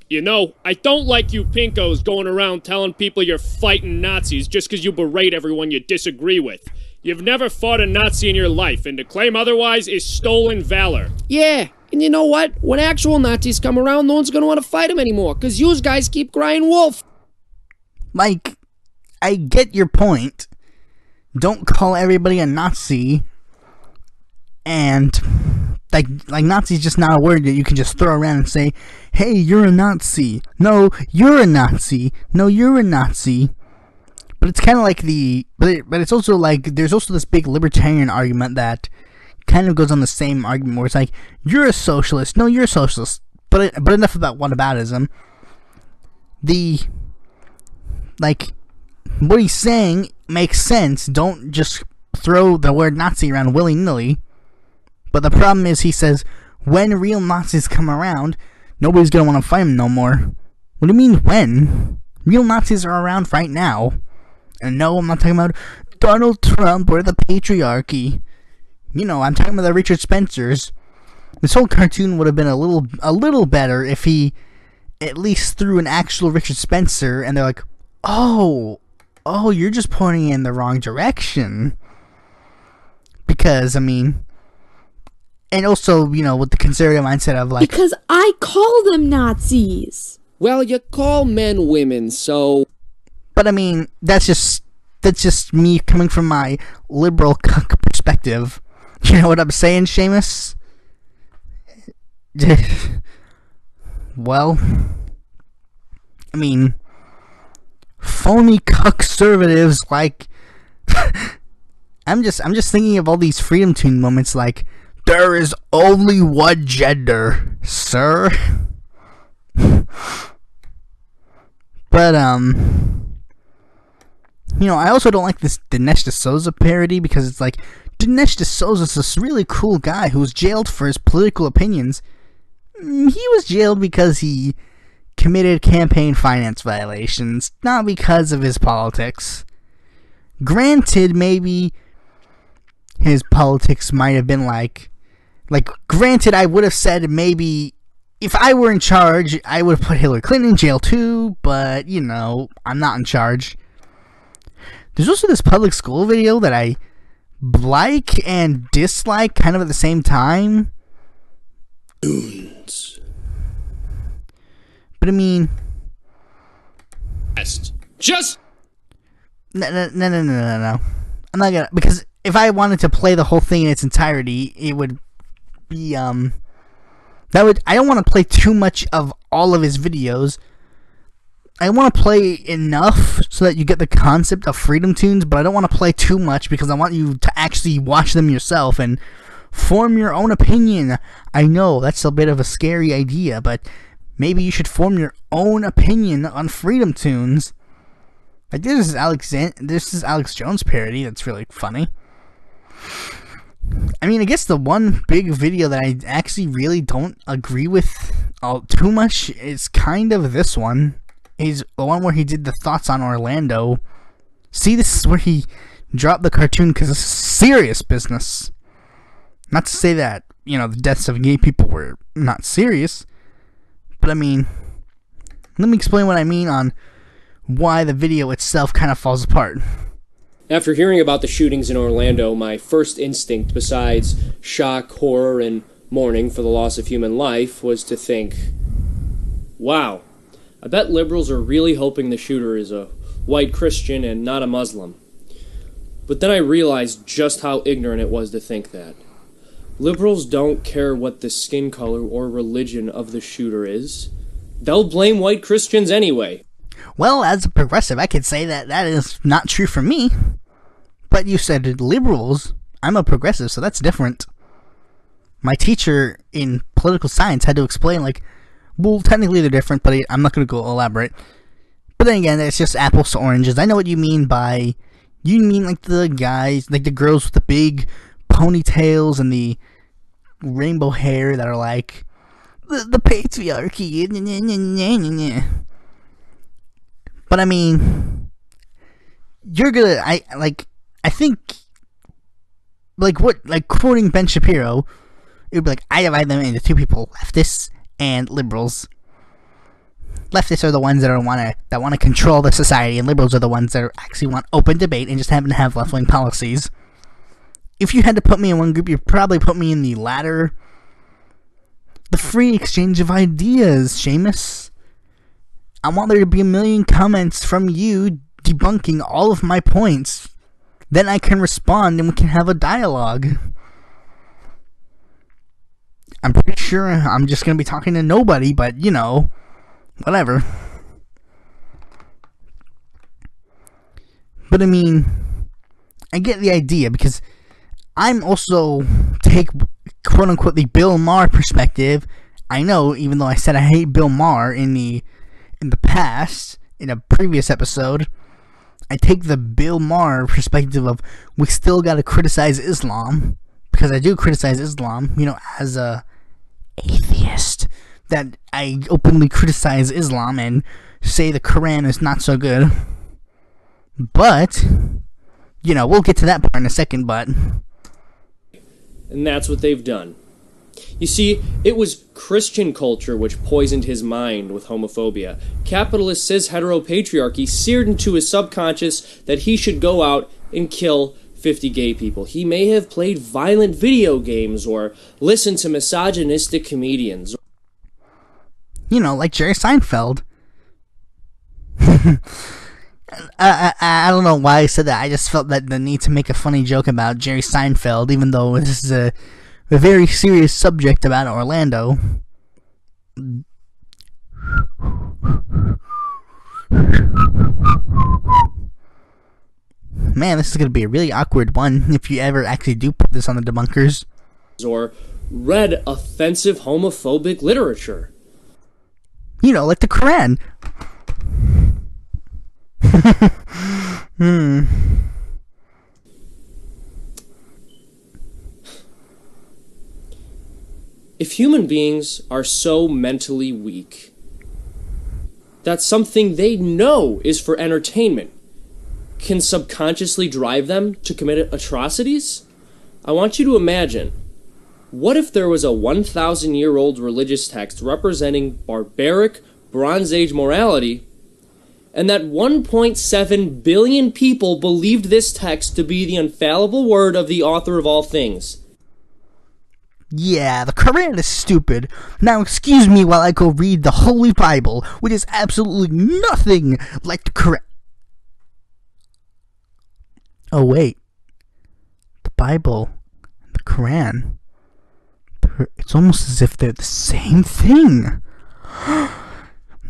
H: You know, I don't like you pinkos going around telling people you're fighting Nazis just because you berate everyone you disagree with. You've never fought a Nazi in your life, and to claim otherwise is stolen valor.
E: Yeah, and you know what? When actual Nazis come around, no one's gonna want to fight them anymore, because you guys keep crying wolf.
A: Like, I get your point. Don't call everybody a Nazi. And, like Nazi's just not a word that you can just throw around and say, hey, you're a Nazi. No, you're a Nazi. No, you're a Nazi. But it's kind of like but it's also like, there's also this big libertarian argument that kind of goes on the same argument where it's like, you're a socialist. No, you're a socialist. But enough about whataboutism. Like, what he's saying makes sense. Don't just throw the word Nazi around willy-nilly. But the problem is, he says, when real Nazis come around, nobody's going to want to fight them no more. What do you mean, when? Real Nazis are around right now. And no, I'm not talking about Donald Trump or the patriarchy. You know, I'm talking about the Richard Spencers. This whole cartoon would have been a little better if he at least threw an actual Richard Spencer, and they're like, oh, you're just pointing in the wrong direction. Because, I mean, and also, you know, with the conservative mindset of like,
C: Because I call them Nazis.
E: Well, you call men women, so...
A: But I mean, that's just me coming from my liberal cuck perspective. You know what I'm saying, Seamus? Well, I mean, phony cuck-servatives, like, I'm just thinking of all these FreedomToons moments, like, there is only one gender, sir. But, you know, I also don't like this Dinesh D'Souza parody, because it's like, Dinesh D'Souza's this really cool guy who was jailed for his political opinions. He was jailed because he committed campaign finance violations, not because of his politics. Granted, maybe his politics might have been like, granted, I would have said maybe, if I were in charge, I would have put Hillary Clinton in jail too, but, you know, I'm not in charge. There's also this public school video that I like and dislike kind of at the same time. But I mean,
H: Just
A: no. I'm not gonna, because if I wanted to play the whole thing in its entirety, it would be I don't want to play too much of all of his videos. I want to play enough so that you get the concept of FreedomToons, but I don't want to play too much because I want you to actually watch them yourself and form your own opinion. I know that's a bit of a scary idea, but maybe you should form your own opinion on FreedomToons. Like, this is Alex Jones parody that's really funny. I mean, I guess the one big video that I actually really don't agree with too much is kind of this one. Is the one where he did the thoughts on Orlando. See, this is where he dropped the cartoon because it's serious business. Not to say that, you know, the deaths of gay people were not serious, but I mean, let me explain what I mean on why the video itself kind of falls apart.
D: After hearing about the shootings in Orlando, my first instinct, besides shock, horror, and mourning for the loss of human life, was to think, wow, I bet liberals are really hoping the shooter is a white Christian and not a Muslim. But then I realized just how ignorant it was to think that. Liberals don't care what the skin color or religion of the shooter is. They'll blame white Christians anyway.
A: Well, as a progressive, I could say that that is not true for me. But you said liberals. I'm a progressive, so that's different. My teacher in political science had to explain, like, well, technically they're different, but I'm not going to go elaborate. But then again, it's just apples to oranges. I know what you mean by... You mean like the guys, like the girls with the big ponytails and the rainbow hair that are like, the patriarchy. But I mean, you're gonna, I think, quoting Ben Shapiro, it would be like, I divide them into two people, leftists and liberals. Leftists are the ones that want to control the society, and liberals are the ones that actually want open debate and just happen to have left-wing policies. If you had to put me in one group, you'd probably put me in the latter. The free exchange of ideas, Seamus. I want there to be 1 million comments from you debunking all of my points. Then I can respond and we can have a dialogue. I'm pretty sure I'm just going to be talking to nobody, but, you know, whatever. But, I mean, I get the idea, because I'm also take quote-unquote the Bill Maher perspective. I know, even though I said I hate Bill Maher in the past, in a previous episode, I take the Bill Maher perspective of we still gotta criticize Islam, because I do criticize Islam, you know, as a atheist, that I openly criticize Islam and say the Quran is not so good. But, you know, we'll get to that part in a second, but...
D: And that's what they've done. You see, it was Christian culture which poisoned his mind with homophobia. Capitalist cis heteropatriarchy seared into his subconscious that he should go out and kill 50 gay people. He may have played violent video games or listened to misogynistic comedians.
A: You know, like Jerry Seinfeld. I don't know why I said that. I just felt that the need to make a funny joke about Jerry Seinfeld, even though this is a very serious subject about Orlando. Man, this is going to be a really awkward one if you ever actually do put this on the debunkers.
D: Or read offensive homophobic literature.
A: You know, like the Quran.
D: If human beings are so mentally weak that something they know is for entertainment can subconsciously drive them to commit atrocities, I want you to imagine, what if there was a 1,000-year-old religious text representing barbaric Bronze Age morality, and that 1.7 billion people believed this text to be the infallible word of the author of all things?
A: Yeah, the Quran is stupid. Now excuse me while I go read the Holy Bible, which is absolutely nothing like the Quran. Oh wait. The Bible and the Quran, it's almost as if they're the same thing.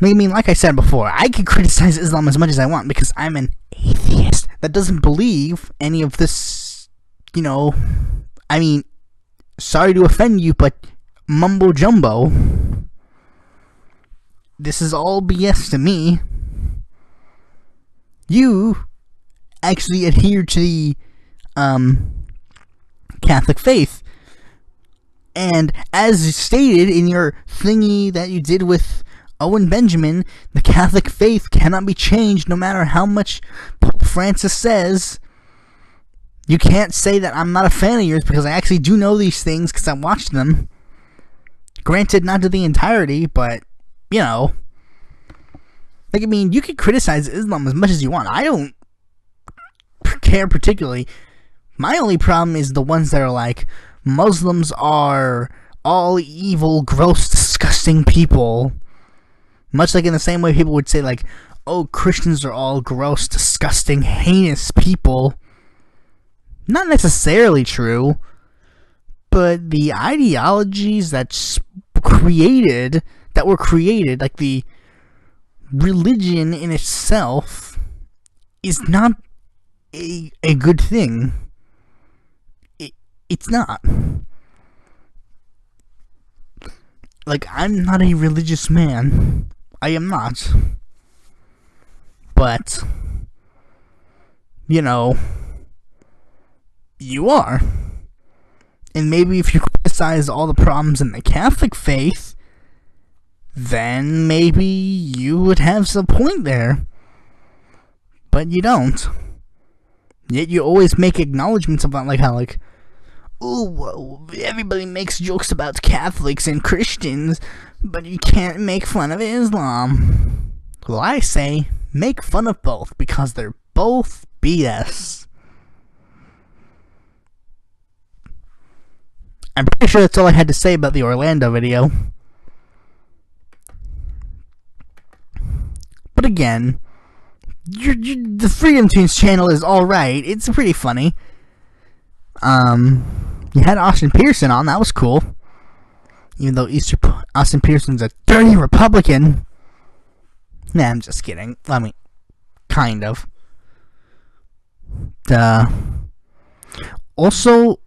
A: I mean, like I said before, I can criticize Islam as much as I want because I'm an atheist that doesn't believe any of this, you know, I mean, sorry to offend you, but mumbo jumbo. This is all BS to me. You actually adhere to the Catholic faith. And as stated in your thingy that you did with Owen Benjamin, the Catholic faith cannot be changed no matter how much Pope Francis says. You can't say that I'm not a fan of yours because I actually do know these things because I watched them. Granted, not to the entirety, but, you know. Like, I mean, you can criticize Islam as much as you want. I don't care particularly. My only problem is the ones that are like, Muslims are all evil, gross, disgusting people. Much like in the same way people would say, like, oh, Christians are all gross, disgusting, heinous people. Not necessarily true, but the ideologies that were created, like the religion in itself, is not a good thing. It's not. Like, I'm not a religious man. I am not. But, you know, you are. And maybe if you criticize all the problems in the Catholic faith, then maybe you would have some point there. But you don't. Yet you always make acknowledgments about like how like, oh, everybody makes jokes about Catholics and Christians, but you can't make fun of Islam. Well, I say make fun of both because they're both BS. I'm pretty sure that's all I had to say about the Orlando video. But again, the FreedomToons channel is alright. It's pretty funny. You had Austin Pearson on. That was cool. Even though Austin Pearson's a dirty Republican. Nah, I'm just kidding. I mean, kind of. Also,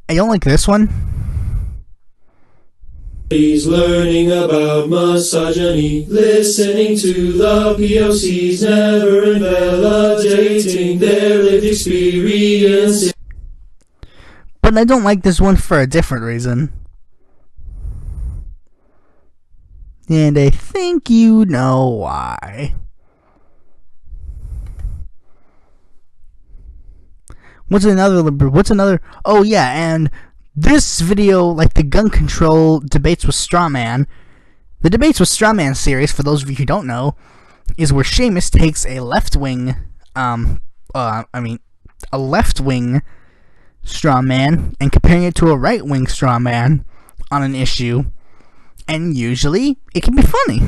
A: I don't like this one.
I: He's learning about misogyny, listening to the POCs, never invalidating their lived experience.
A: But I don't like this one for a different reason. And I think you know why. What's another? Oh yeah, and this video, like the gun control debates with Strawman, the debates with Strawman series, for those of you who don't know, is where Seamus takes a left-wing, a left-wing strawman and comparing it to a right-wing strawman on an issue, and usually it can be funny.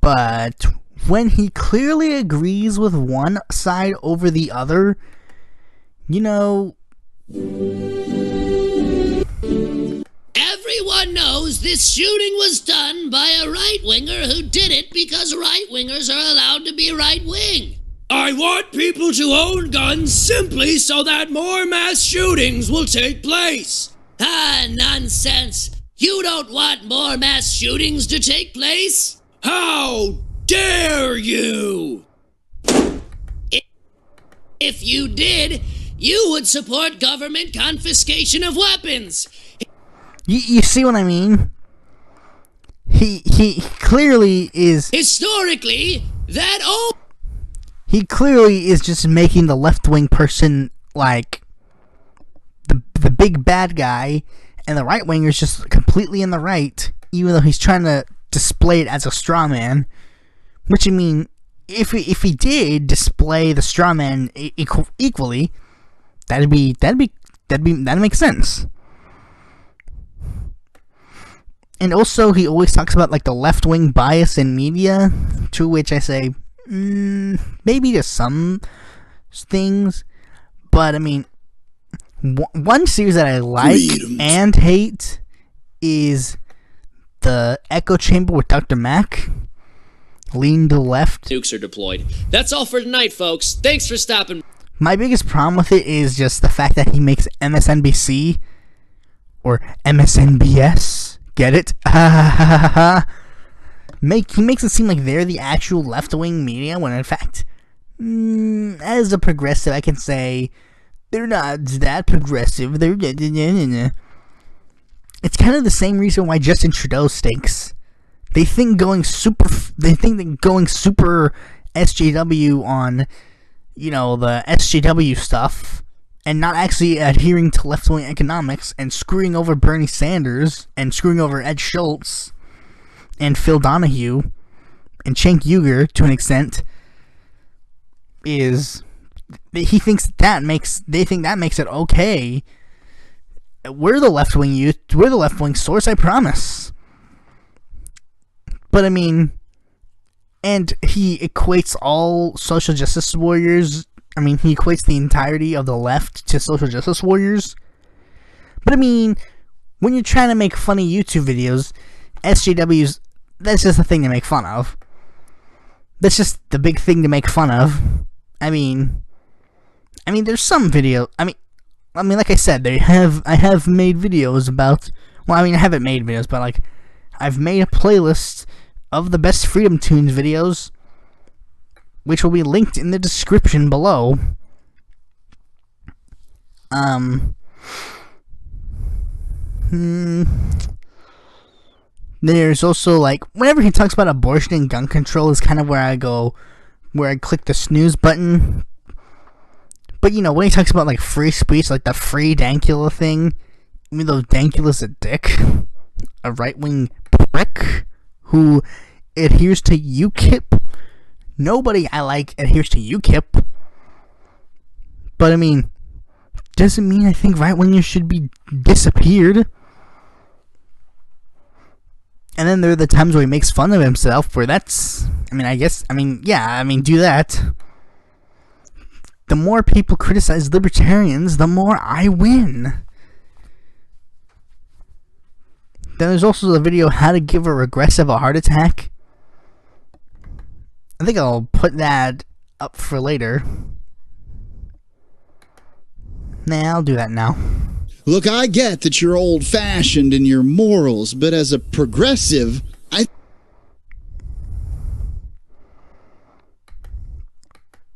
A: But when he clearly agrees with one side over the other, you know,
G: everyone knows this shooting was done by a right-winger who did it because right-wingers are allowed to be right-wing.
E: I want people to own guns simply so that more mass shootings will take place.
G: Ah, nonsense. You don't want more mass shootings to take place?
E: How dare you?
G: If you did, you would support government confiscation of weapons.
A: You see what I mean? He clearly is...
G: Historically,
A: he clearly is just making the left-wing person, like, the big bad guy, and the right-winger is just completely in the right, even though he's trying to display it as a straw man. Which, I mean, if he did display the straw man equally, that'd make sense. And also, he always talks about, like, the left-wing bias in media, to which I say, maybe to some things, but, I mean, one series that I like and hate is the Echo Chamber with Dr. Mack. Lean to the left.
D: Nukes are deployed. That's all for tonight, folks. Thanks for stopping.
A: My biggest problem with it is just the fact that he makes MSNBC or MSNBS. Get it? He makes it seem like they're the actual left-wing media, when in fact, as a progressive, I can say they're not that progressive. They're It's kind of the same reason why Justin Trudeau stinks. They think going super SJW on, you know, the SJW stuff, and not actually adhering to left-wing economics, and screwing over Bernie Sanders, and screwing over Ed Schultz, and Phil Donahue, and Cenk Uygur, to an extent, is... they think that makes it okay. We're the left-wing youth. We're the left-wing source, I promise. But I mean, and he equates all social justice warriors. I mean, he equates the entirety of the left to social justice warriors. But I mean, when you're trying to make funny YouTube videos, SJWs, that's just the thing to make fun of. That's just the big thing to make fun of. I mean, there's some video. I mean, like I said, I have made videos about. Well, I mean, I haven't made videos, but like, I've made a playlist of the best FreedomToons videos, which will be linked in the description below. There's also, like, whenever he talks about abortion and gun control is kind of where I click the snooze button. But, you know, when he talks about, like, free speech, like the free Dankula thing, even though Dankula's a dick, a right-wing prick who adheres to UKIP. Nobody I like adheres to UKIP. But, I mean, doesn't mean I think right-wingers should be disappeared. And then there are the times where he makes fun of himself, where that's, I mean, do that. The more people criticize libertarians, the more I win. Then there's also the video, how to give a regressive a heart attack. I think I'll put that up for later. Nah, I'll do that now.
J: Look, I get that you're old-fashioned in your morals, but as a progressive,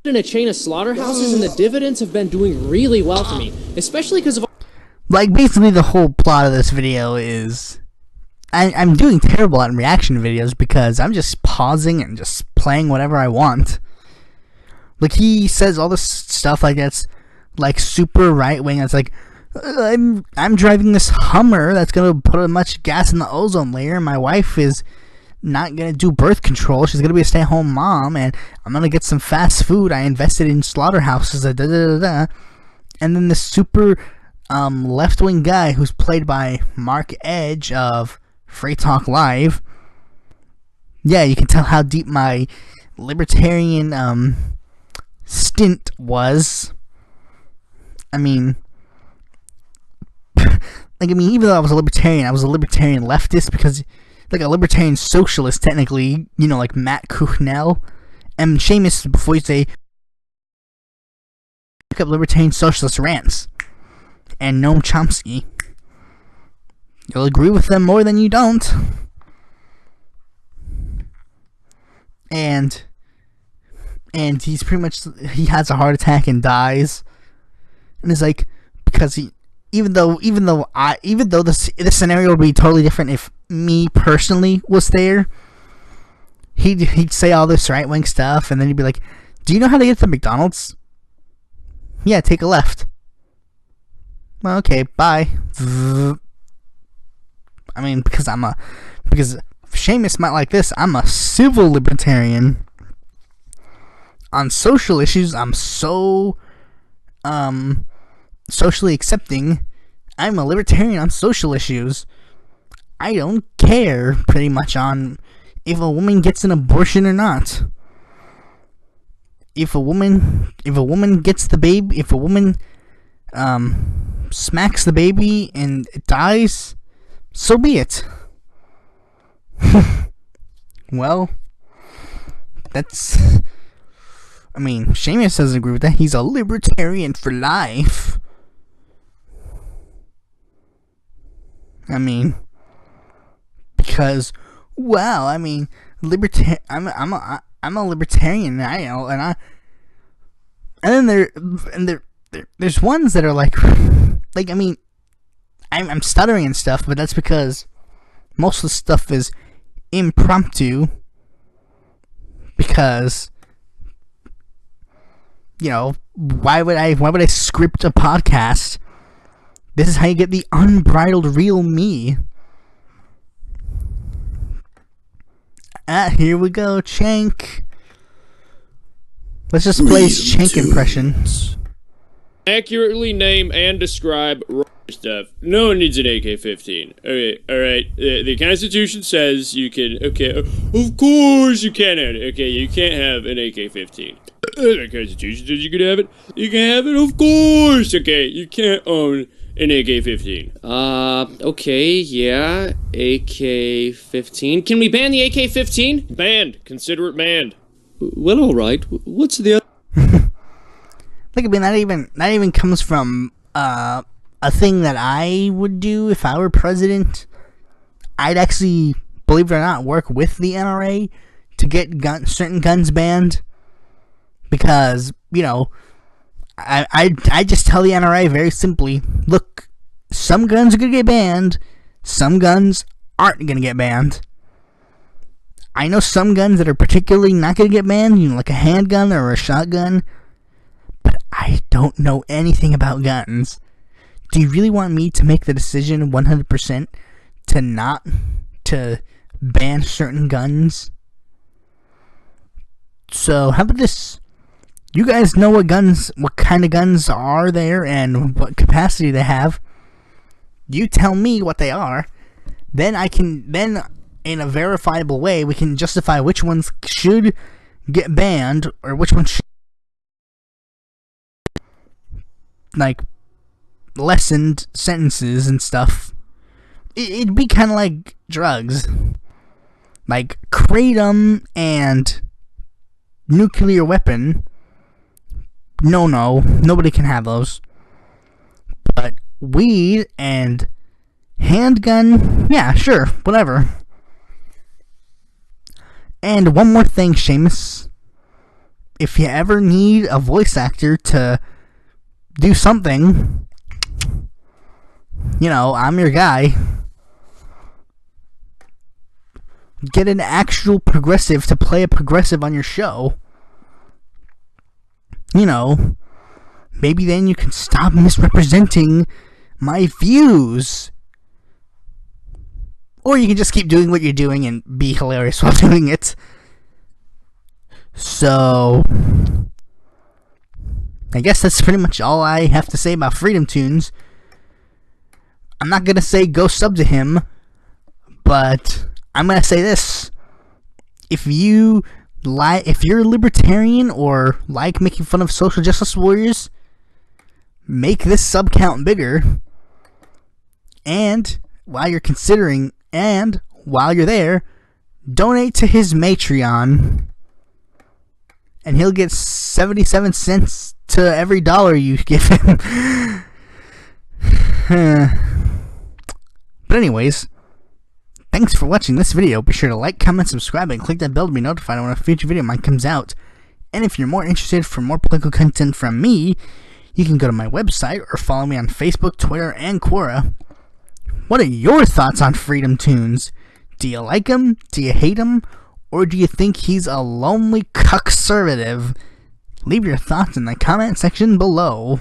D: in a chain of slaughterhouses, and the dividends have been doing really well for me, especially because of...
A: Like, basically the whole plot of this video is... I'm doing terrible at reaction videos because I'm just pausing and just playing whatever I want. Like, he says all this stuff like that's, like, super right-wing. It's like, I'm driving this Hummer that's gonna put much gas in the ozone layer. My wife is not gonna do birth control. She's gonna be a stay-at-home mom, and I'm gonna get some fast food. I invested in slaughterhouses. Da, da, da, da. And then this super left-wing guy who's played by Mark Edge of Free Talk Live. Yeah, you can tell how deep my libertarian stint was. I mean, even though I was a libertarian leftist because, like, a libertarian socialist, technically, you know, like Matt Kuhnel. And Seamus, before you say, look up libertarian socialist rants. And Noam Chomsky. You'll agree with them more than you don't. And he's pretty much, he has a heart attack and dies. And it's like, because he, even though this scenario would be totally different if me personally was there, he'd say all this right wing stuff, and then he'd be like, "Do you know how to get to McDonald's?" "Yeah, take a left." "Well, okay, bye." I mean, because Seamus might like this, I'm a civil libertarian. On social issues, I'm so socially accepting. I'm a libertarian on social issues. I don't care pretty much on if a woman gets an abortion or not. If a woman gets the baby, if a woman smacks the baby and it dies, so be it. Well, that's, I mean, Seamus doesn't agree with that. He's a libertarian for life. I mean, because, wow, I mean, I'm a libertarian, and then there's ones that are like, I mean, I'm stuttering and stuff, but that's because most of the stuff is impromptu, because, you know, why would I script a podcast? This is how you get the unbridled real me. Here we go, Chank. Let's just play his Chank impression.
H: Accurately name and describe stuff. No one needs an AK-15. Okay, alright. The Constitution says you can, okay, of course you can have it. Okay, you can't have an AK-15. The Constitution says you can have it. You can have it, of course. Okay, you can't own an AK-15.
D: Okay, yeah, AK-15. Can we ban the AK-15?
H: Banned. Consider it banned.
E: Well, alright. What's the other?
A: Like, I mean, that even comes from, a thing that I would do if I were president. I'd actually, believe it or not, work with the NRA to get certain guns banned. Because, you know, I just tell the NRA very simply, look, some guns are going to get banned, some guns aren't going to get banned. I know some guns that are particularly not going to get banned, you know, like a handgun or a shotgun, but I don't know anything about guns. Do you really want me to make the decision 100% to ban certain guns? So how about this? You guys know what kind of guns are there and what capacity they have. You tell me what they are. Then in a verifiable way, we can justify which ones should get banned or which ones should, like, lessened sentences and stuff. It'd be kind of like drugs. Like, kratom and nuclear weapon. No, nobody can have those. But weed and handgun, yeah, sure, whatever. And one more thing, Seamus. If you ever need a voice actor to do something, you know, I'm your guy. Get an actual progressive to play a progressive on your show. You know, maybe then you can stop misrepresenting my views. Or you can just keep doing what you're doing and be hilarious while doing it. So, I guess that's pretty much all I have to say about FreedomToons. I'm not going to say go sub to him, but I'm going to say this. If you're a libertarian or like making fun of social justice warriors, make this sub count bigger. And while you're there, donate to his Matreon, and he'll get 77 cents to every dollar you give him. But anyways, thanks for watching this video. Be sure to like, comment, subscribe, and click that bell to be notified when a future video of mine comes out. And if you're more interested for more political content from me, you can go to my website or follow me on Facebook, Twitter, and Quora. What are your thoughts on FreedomToons? Do you like him? Do you hate him? Or do you think he's a lonely cuck-servative? Leave your thoughts in the comment section below.